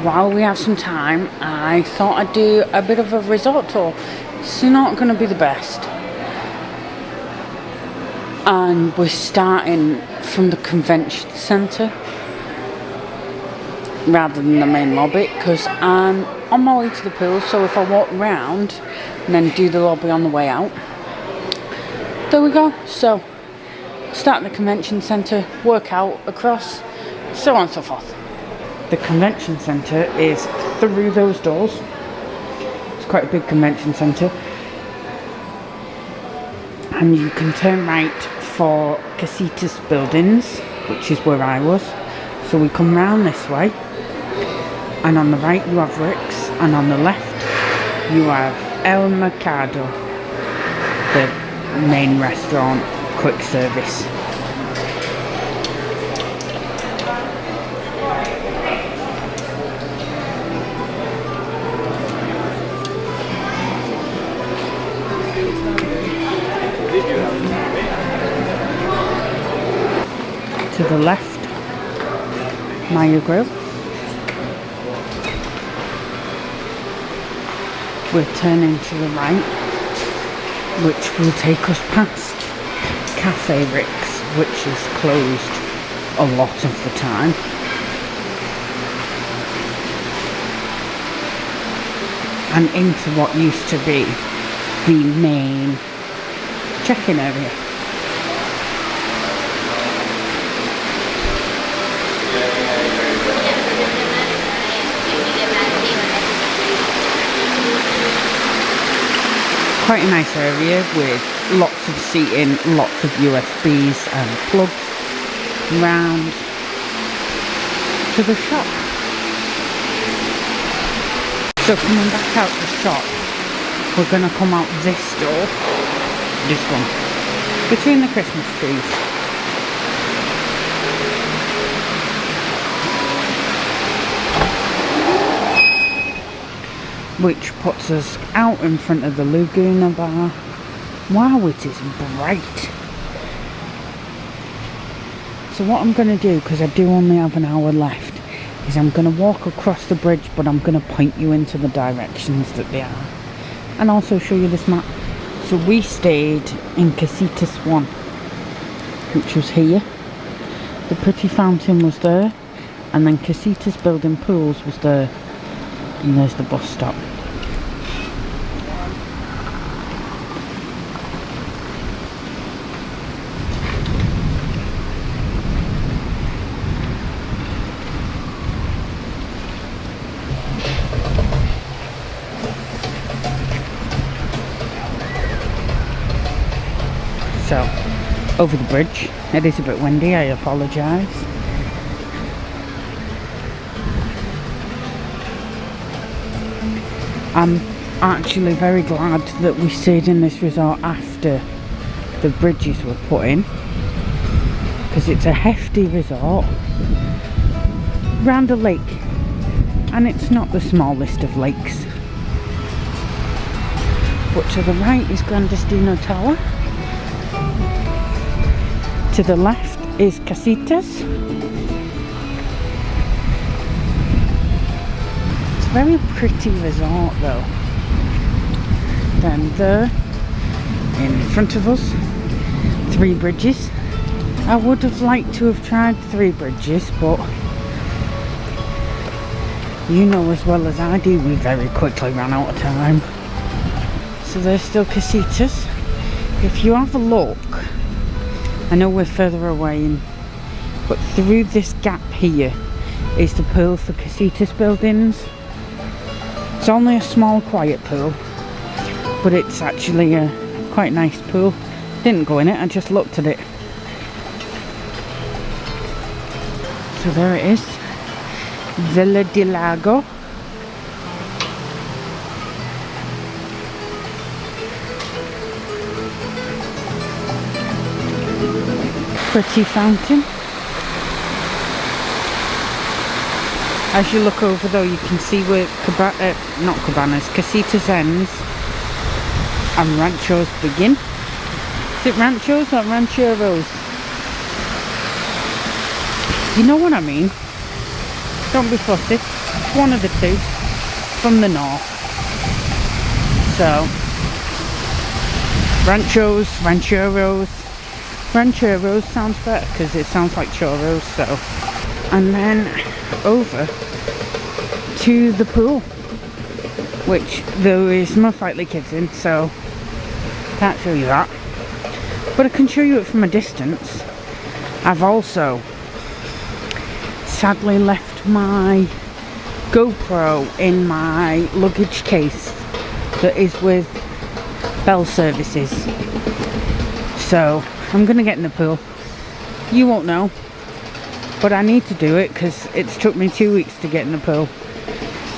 While we have some time, I thought I'd do a bit of a resort tour. It's not going to be the best. And we're starting from the convention centre rather than the main lobby, because I'm on my way to the pool, so if I walk round and then do the lobby on the way out, there we go. So start at the convention centre, work out across, so on and so forth. The convention centre is through those doors. It's quite a big convention centre, and you can turn right for Casitas buildings, which is where I was. So we come round this way, and on the right you have Rick's, and on the left you have El Mercado, the main restaurant, quick service. To the left, Maya Grill. We're turning to the right, which will take us past Cafe Rick's, which is closed a lot of the time. And into what used to be the main check-in area. Quite a nice area with lots of seating, lots of USBs and plugs round to the shop. So coming back out the shop, we're going to come out this door, this one, between the Christmas trees. Which puts us out in front of the Laguna Bar. Wow, it is bright. So what I'm going to do, because I do only have an hour left, is I'm going to walk across the bridge, but I'm going to point you into the directions that they are. And also show you this map. So we stayed in Casitas 1, which was here. The pretty fountain was there. And then Casitas building pools was there. And there's the bus stop. So, over the bridge. It is a bit windy, I apologise. I'm actually very glad that we stayed in this resort after the bridges were put in, because it's a hefty resort round a lake, and it's not the smallest of lakes. But to the right is Destino Tower, to the left is Casitas. Very pretty resort though. Then there, in front of us, 3 bridges. I would have liked to have tried 3 bridges, but you know as well as I do, we very quickly ran out of time. So there's still Casitas. If you have a look, I know we're further away, but through this gap here is the pool for Casitas buildings. It's only a small quiet pool, but it's actually a quite nice pool. Didn't go in it, I just looked at it. So there it is, Villa di Lago. Pretty fountain. As you look over though, you can see where not Cabanas, Casitas ends and Ranchos begin. Is it Ranchos or Rancheros? You know what I mean? Don't be fussy. It's one of the two from the north. So, rancheros sounds better because it sounds like churros. So, and then over to the pool, which there is most likely kids in, so can't show you that, but I can show you it from a distance. I've also sadly left my GoPro in my luggage case that is with bell services, so I'm gonna get in the pool. You won't know, but I need to do it because it's took me 2 weeks to get in the pool.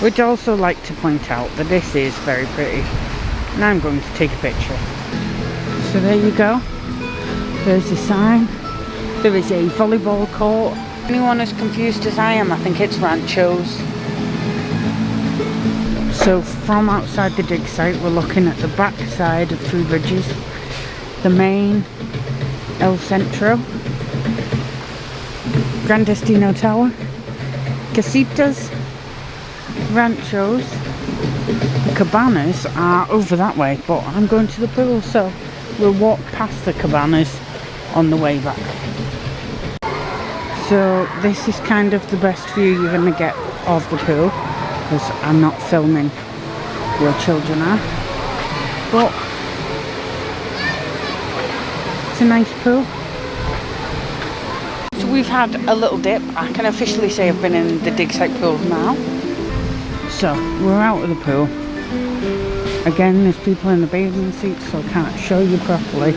Which I also like to point out that this is very pretty. Now I'm going to take a picture. So there you go. There's the sign. There is a volleyball court. Anyone as confused as I am, I think it's Ranchos. So from outside the dig site, we're looking at the back side of Three Bridges, the main, El Centro, Gran Destino Tower, Casitas, Ranchos. The Cabanas are over that way, but I'm going to the pool, so we'll walk past the Cabanas on the way back. So this is kind of the best view you're going to get of the pool, because I'm not filming where children are, but it's a nice pool. So we've had a little dip. I can officially say I've been in the dig site pool now. So we're out of the pool. Again, there's people in the bathing suits, so I can't show you properly.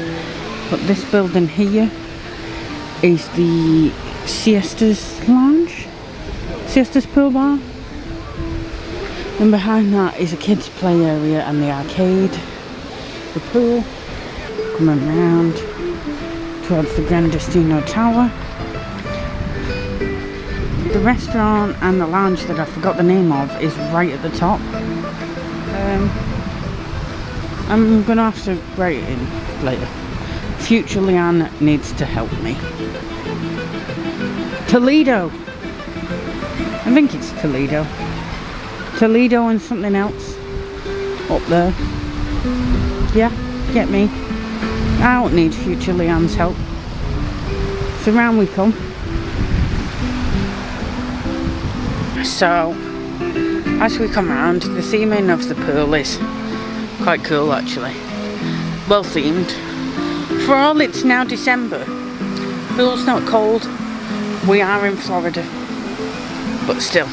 But this building here is the Siestas Lounge, Siestas Pool Bar. And behind that is a kids play area and the arcade, the pool. Coming around towards the Gran Destino Tower. The restaurant and the lounge that I forgot the name of is right at the top. I'm gonna have to write it in later. Future Leanne needs to help me. Toledo! I think it's Toledo. Toledo and something else up there. Yeah, get me. I don't need future Leanne's help. So round we come. So, as we come round, the theming of the pool is quite cool actually. Well themed. For all it's now December, pool's not cold. We are in Florida, but still.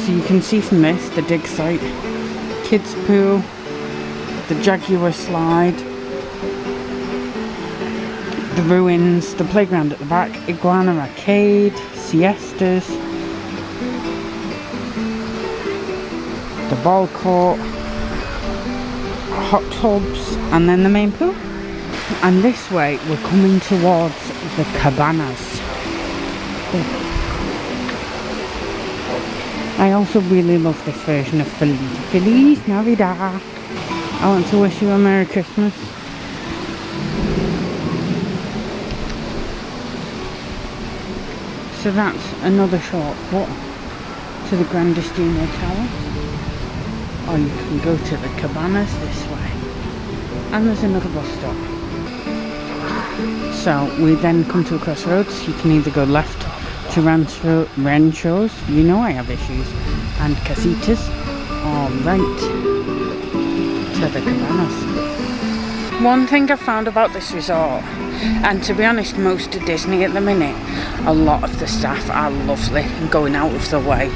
So you can see from this, the dig site, kids pool, the Jaguar slide, the ruins, the playground at the back, Iguana Arcade, Siestas, the ball court, hot tubs, and then the main pool. And this way we're coming towards the Cabanas. I also really love this version of Feliz Navidad. I want to wish you a Merry Christmas. So that's another shortcut to the Gran Destino Tower. Or you can go to the Cabanas this way. And there's another bus stop. So we then come to a crossroads. You can either go left to Ranchos, you know I have issues, and Casitas, or right to the Cabanas. One thing I found about this resort, and to be honest most of Disney at the minute, a lot of the staff are lovely and going out of their way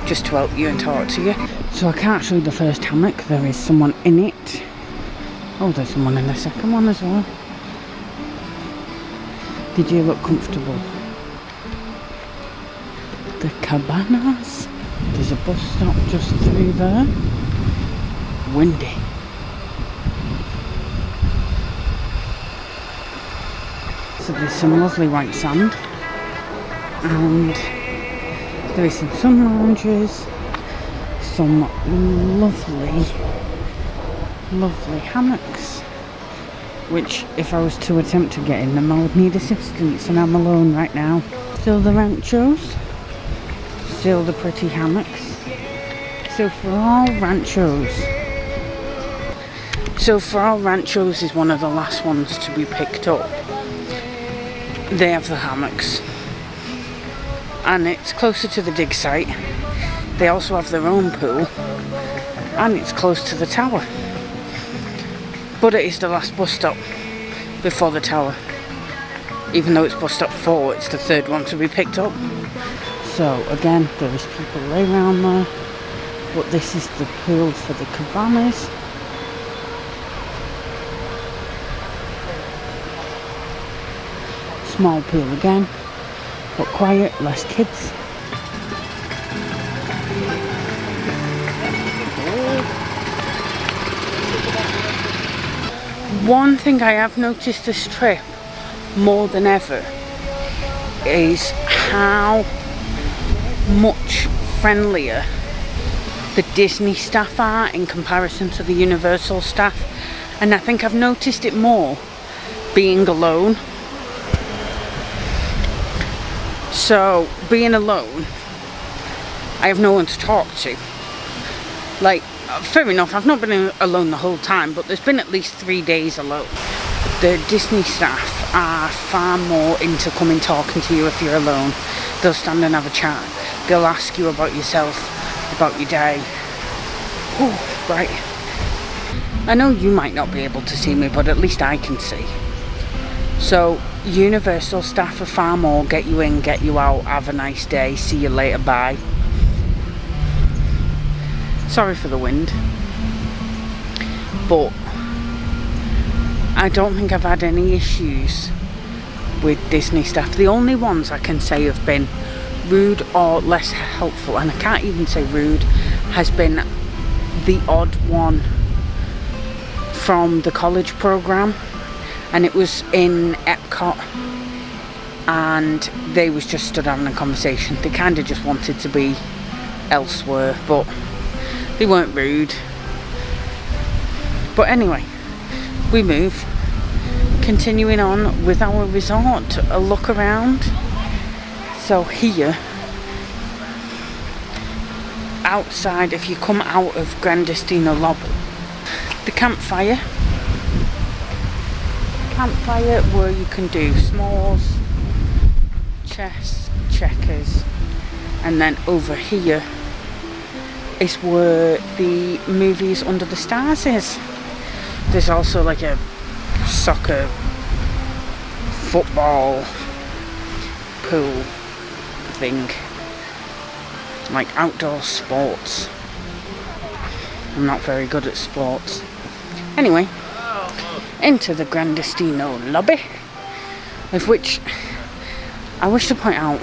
just to help you and talk to you. So I can't show you the first hammock, there is someone in it. Oh, there's someone in the second one as well. Did you look comfortable? The Cabanas. There's a bus stop just through there. Windy. So there's some lovely white sand. And there is some sun lounges. Some lovely Lovely hammocks, which if I was to attempt to get in them I would need assistance, and I'm alone right now. Still the ranchos, still the pretty hammocks. So for all ranchos is one of the last ones to be picked up. They have the hammocks, and it's closer to the dig site. They also have their own pool, and it's close to the tower. But it is the last bus stop before the tower. Even though it's bus stop 4, it's the third one to be picked up. So again, there is people right around there. But this is the pool for the Cabanas. Small pool again, but quiet, less kids. One thing I have noticed this trip more than ever is how much friendlier the Disney staff are in comparison to the Universal staff, and I think I've noticed it more being alone. So being alone, I have no one to talk to. Like, fair enough, I've not been alone the whole time, but there's been at least 3 days alone. The Disney staff are far more into coming talking to you if you're alone. They'll stand and have a chat. They'll ask you about yourself, about your day. Oh, right. I know you might not be able to see me, but at least I can see. So, Universal staff are far more get you in, get you out, have a nice day, see you later, bye. Sorry for the wind. But I don't think I've had any issues with Disney staff. The only ones I can say have been rude or less helpful, and I can't even say rude, has been the odd one from the college program, and it was in Epcot, and they was just stood having a conversation. They kind of just wanted to be elsewhere, but they weren't rude. But anyway, we move, continuing on with our resort, a look around. So here, outside, if you come out of Destino lobby, the campfire where you can do s'mores, chess, checkers, and then over here is where the movies Under the Stars is. There's also like a soccer, football, pool thing, like outdoor sports. I'm not very good at sports. Anyway, into the Destino lobby, of which I wish to point out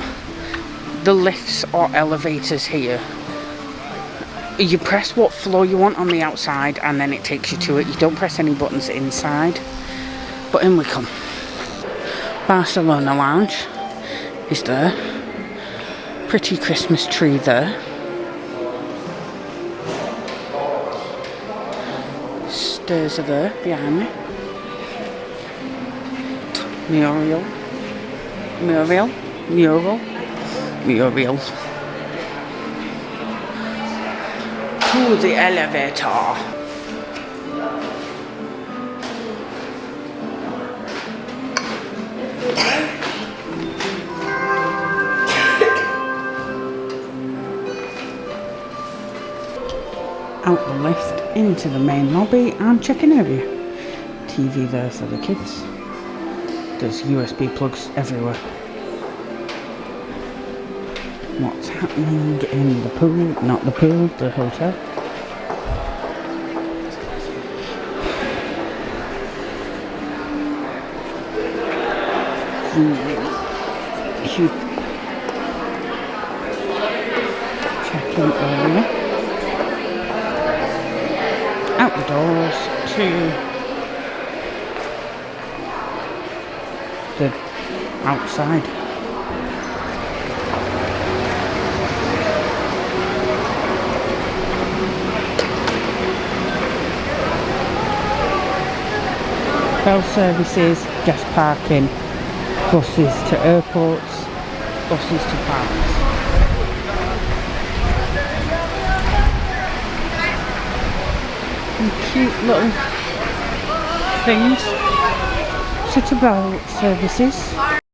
the lifts or elevators here. You press what floor you want on the outside and then it takes you to it. You don't press any buttons inside. But in we come. Barcelona Lounge is there. Pretty Christmas tree there. Stairs are there behind me. Mural. To the elevator. Out the lift into the main lobby and check-in area. TV there for the kids. There's USB plugs everywhere. What's happening in the pool? Not the pool, the hotel. Check-in area. Out the doors to the outside. Bell services, guest parking, buses to airports, buses to parks. Some cute little things. City bell services.